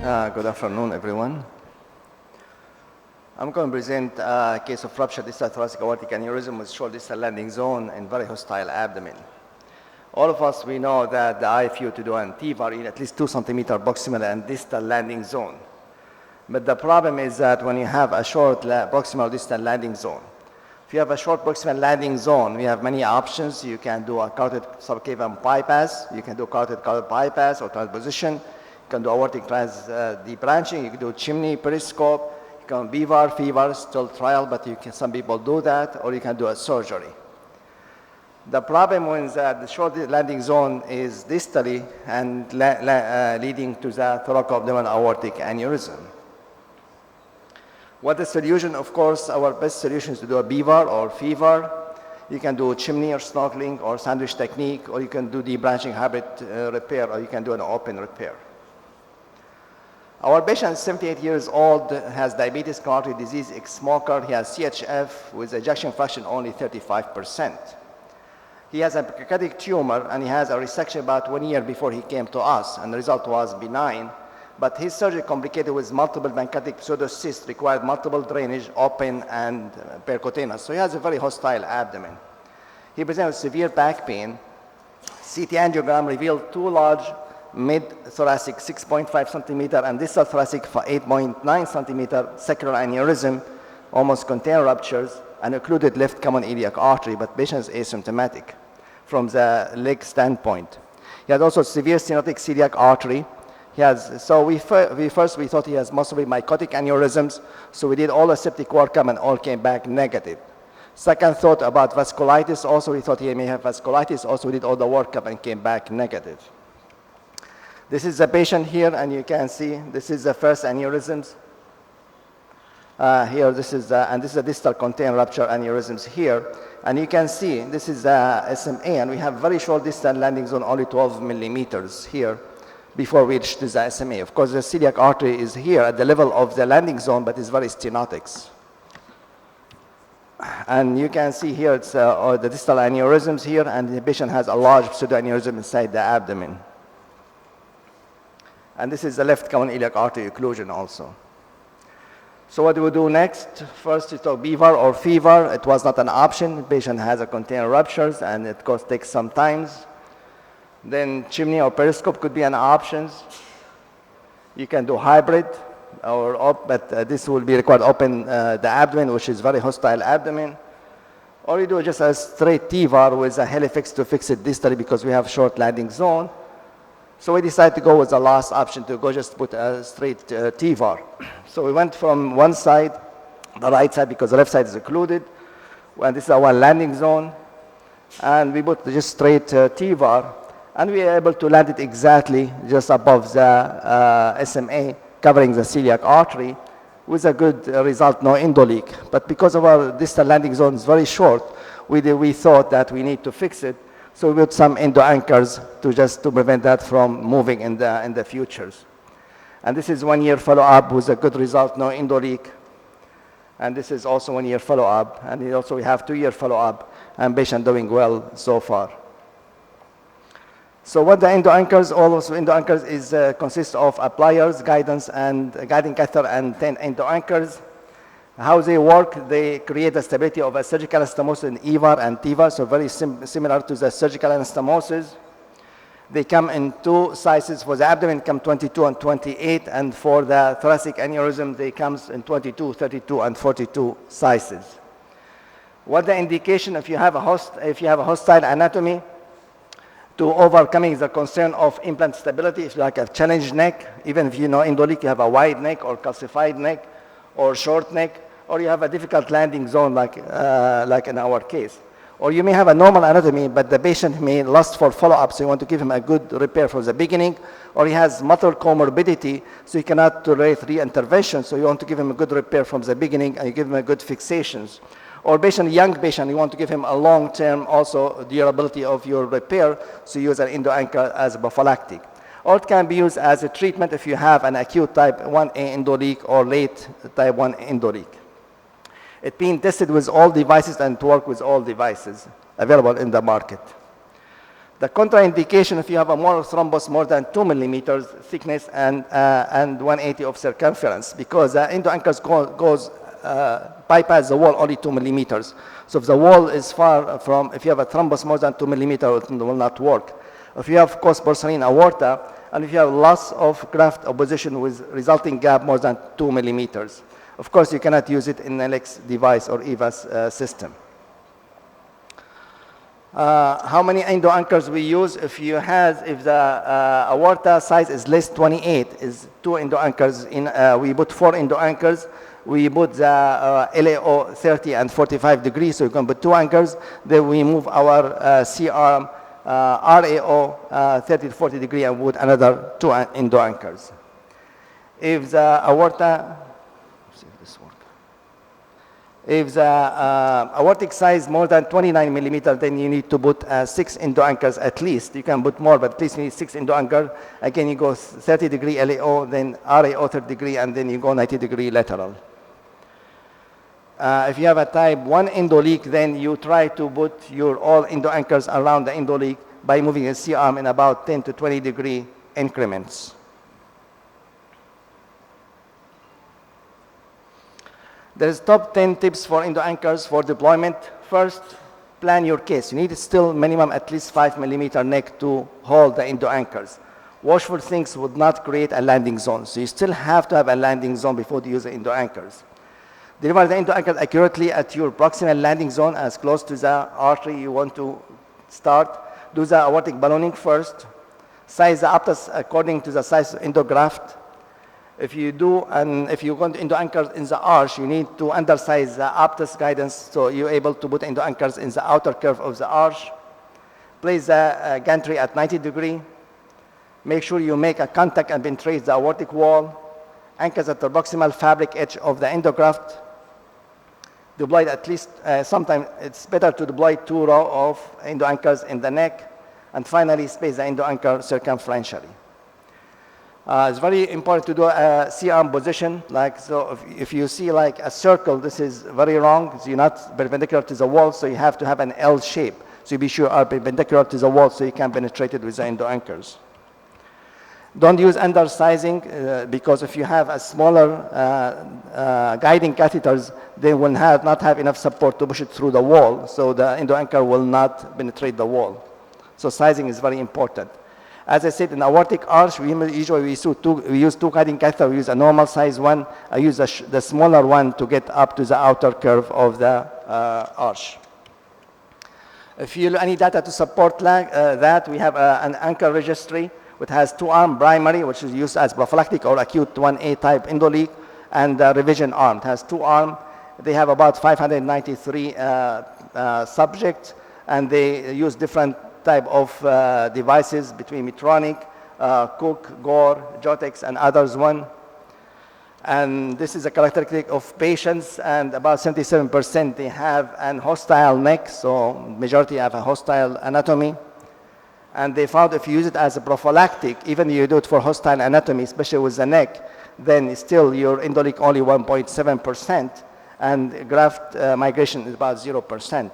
Good afternoon, everyone. I'm going to present a case of ruptured distal thoracic aortic aneurysm with short distal landing zone and very hostile abdomen. All of us, we know that the IFU to do an TEVAR in at least 2 centimeter proximal and distal landing zone. But the problem is that when you have a short proximal distal landing zone, if you have a short proximal landing zone, we have many options. You can do a carotid subclavian bypass. You can do carotid bypass or transposition. You can do aortic debranching. You can do chimney, periscope. You can BVAR, FEVAR, still trial, but some people do that, or you can do a surgery. The problem is that the short landing zone is distally and leading to the thoracoabdominal aortic aneurysm. What the solution? Of course, our best solution is to do a BVAR or FEVAR. You can do chimney or snorkeling or sandwich technique, or you can do debranching hybrid repair, or you can do an open repair. Our patient is 78 years old, has diabetes, coronary artery disease, ex-smoker. He has CHF with ejection fraction only 35%. He has a pancreatic tumor, and he has a resection about 1 year before he came to us, and the result was benign. But his surgery complicated with multiple pancreatic pseudocysts, required multiple drainage, open and percutaneous. So he has a very hostile abdomen. He presented with severe back pain. CT angiogram revealed 2 large mid-thoracic 6.5 centimeter and distal thoracic 8.9 centimeter sacral aneurysm, almost container ruptures, and occluded left common iliac artery, but patient is asymptomatic from the leg standpoint. He had also severe stenotic celiac artery. So we thought he has possibly mycotic aneurysms, so we did all the septic workup and all came back negative. Second thought about vasculitis, also we thought he may have vasculitis, also we did all the workup and came back negative. This is the patient here, and you can see this is the first aneurysms. Here, this is a distal container rupture aneurysms here. And you can see this is the SMA, and we have very short distal landing zone, only 12 millimeters here before we reach the SMA. Of course, the celiac artery is here at the level of the landing zone, but it's very stenotic. And you can see here it's the distal aneurysms here, and the patient has a large pseudoaneurysm inside the abdomen. And this is the left common iliac artery occlusion also. So what do we do next? First, we talk BVAR or FEVAR. It was not an option. The patient has a container ruptures, and it takes some time. Then chimney or periscope could be an option. You can do hybrid, but this will be required open the abdomen, which is very hostile abdomen. Or you do just a straight TEVAR with a helifix to fix it distally because we have short landing zone. So we decided to go with the last option, to go just put a straight TEVAR. So we went from one side, the right side, because the left side is occluded. And this is our landing zone. And we put just straight TEVAR. And we are able to land it exactly just above the SMA, covering the celiac artery, with a good result, no endoleak. But because of our distal landing zone is very short, we thought that we need to fix it. So we put some EndoAnchors to prevent that from moving in the futures. And this is 1 year follow-up with a good result, no endoleak. And this is also 1 year follow-up. And also we have 2 year follow-up, and patient doing well so far. So what the EndoAnchors, also EndoAnchors consists of pliers, guidance, and guiding catheter, and 10 EndoAnchors. How they work, they create the stability of a surgical anastomosis in EVAR and TEVAR, so very similar to the surgical anastomosis. They come in 2 sizes. For the abdomen, come 22 and 28, and for the thoracic aneurysm, they come in 22, 32, and 42 sizes. What the indication if you have a hostile anatomy? To overcoming the concern of implant stability, if you like a challenged neck, even if you know endoleak, you have a wide neck or calcified neck or short neck, or you have a difficult landing zone like in our case. Or you may have a normal anatomy, but the patient may lust for follow-up, so you want to give him a good repair from the beginning, or he has multiple comorbidity, so you cannot tolerate re-intervention, so you want to give him a good repair from the beginning, and you give him a good fixations. Or young patient, you want to give him a long-term also durability of your repair, so you use an EndoAnchor as a prophylactic. Or it can be used as a treatment if you have an acute type 1A endoleak or late type 1 endoleak. It's being tested with all devices and to work with all devices available in the market. The contraindication if you have a molar thrombus more than 2 millimeters thickness and 180 of circumference, because the EndoAnchors goes bypass the wall only 2 millimeters. So if the wall is far from, if you have a thrombus more than 2 millimeters, it will not work. If you have post-porcelain aorta, and if you have loss of graft opposition with resulting gap more than 2 millimeters, of course you cannot use it in LX device or EVAS system. How many EndoAnchors we use? If the aorta size is less 28, is 2 EndoAnchors. We put 4 EndoAnchors. We put the LAO 30 and 45 degrees, so you can put 2 anchors. Then we move our C-arm RAO 30 to 40 degree and put another 2 EndoAnchors. If the aorta, if the aortic size more than 29 millimeters, then you need to put 6 EndoAnchors at least. You can put more, but at least you need 6 EndoAnchors. Again, you go 30 degree LAO, then RAO 30 degree, and then you go 90 degree lateral. If you have a type 1 endoleak, then you try to put your all EndoAnchors around the endoleak by moving the C-arm in about 10 to 20 degree increments. There's top 10 tips for EndoAnchors for deployment. First, plan your case. You need still minimum at least 5 millimeter neck to hold the EndoAnchors. Washful things would not create a landing zone, so you still have to have a landing zone before you use the EndoAnchors. Deliver the EndoAnchors accurately at your proximal landing zone as close to the artery you want to start. Do the aortic ballooning first. Size the aptus according to the size of endograft. If you want EndoAnchors in the arch, you need to undersize the aptus guidance so you're able to put EndoAnchors in the outer curve of the arch. Place the gantry at 90 degree. Make sure you make a contact and penetrate the aortic wall. Anchors at the proximal fabric edge of the endograft. Deploy at least, sometimes it's better to deploy 2 rows of EndoAnchors in the neck. And finally, space the EndoAnchor circumferentially. It's very important to do a C-arm position. Like, so if you see like a circle, this is very wrong. So you're not perpendicular to the wall, so you have to have an L shape. So you be sure are perpendicular to the wall so you can penetrate it with the EndoAnchors. Don't use undersizing because if you have a smaller guiding catheters, they will not have enough support to push it through the wall, so the EndoAnchor will not penetrate the wall. So sizing is very important. As I said, in aortic arch, we usually use 2 guiding catheters. We use a normal size one. I use the smaller one to get up to the outer curve of the arch. If you any data to support that, we have an anchor registry which has 2-arm primary, which is used as prophylactic or acute 1A type endoleak, and the revision arm. It has 2 arms. They have about 593 subjects, and they use different type of devices between Medtronic, Cook, Gore, Jotex, and others one. And this is a characteristic of patients, and about 77% they have an hostile neck, so majority have a hostile anatomy. And they found if you use it as a prophylactic, even if you do it for hostile anatomy, especially with the neck, then still your endoleak only 1.7%, and graft migration is about 0%.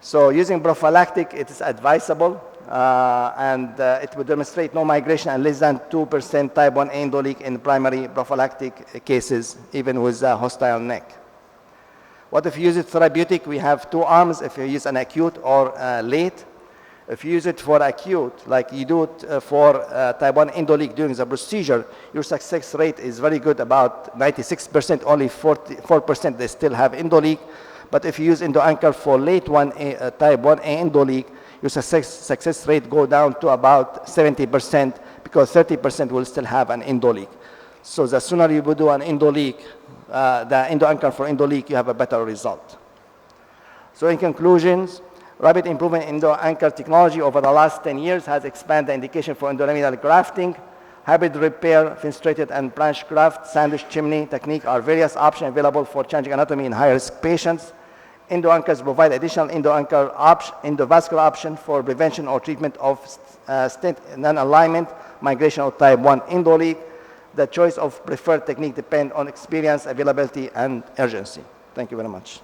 So using prophylactic, it is advisable, and it will demonstrate no migration and less than 2% type 1 endoleak in primary prophylactic cases, even with a hostile neck. What if you use it therapeutic? We have 2 arms if you use an acute or late. If you use it for acute, like you do it for type 1 endoleak during the procedure, your success rate is very good, about 96%, only 4% they still have endoleak. But if you use EndoAnchor for late type 1A endoleak, your success rate go down to about 70% because 30% will still have an endoleak. So the sooner you do an endoleak, the EndoAnchor for endoleak, you have a better result. So in conclusions, rapid improvement in EndoAnchor technology over the last 10 years has expanded the indication for endolaminar grafting. Hybrid repair, fenestrated and branch graft, sandwich chimney technique are various options available for changing anatomy in high-risk patients. EndoAnchors provide additional endovascular option for prevention or treatment of stent non-alignment, migration of type 1 endoleak. The choice of preferred technique depends on experience, availability, and urgency. Thank you very much.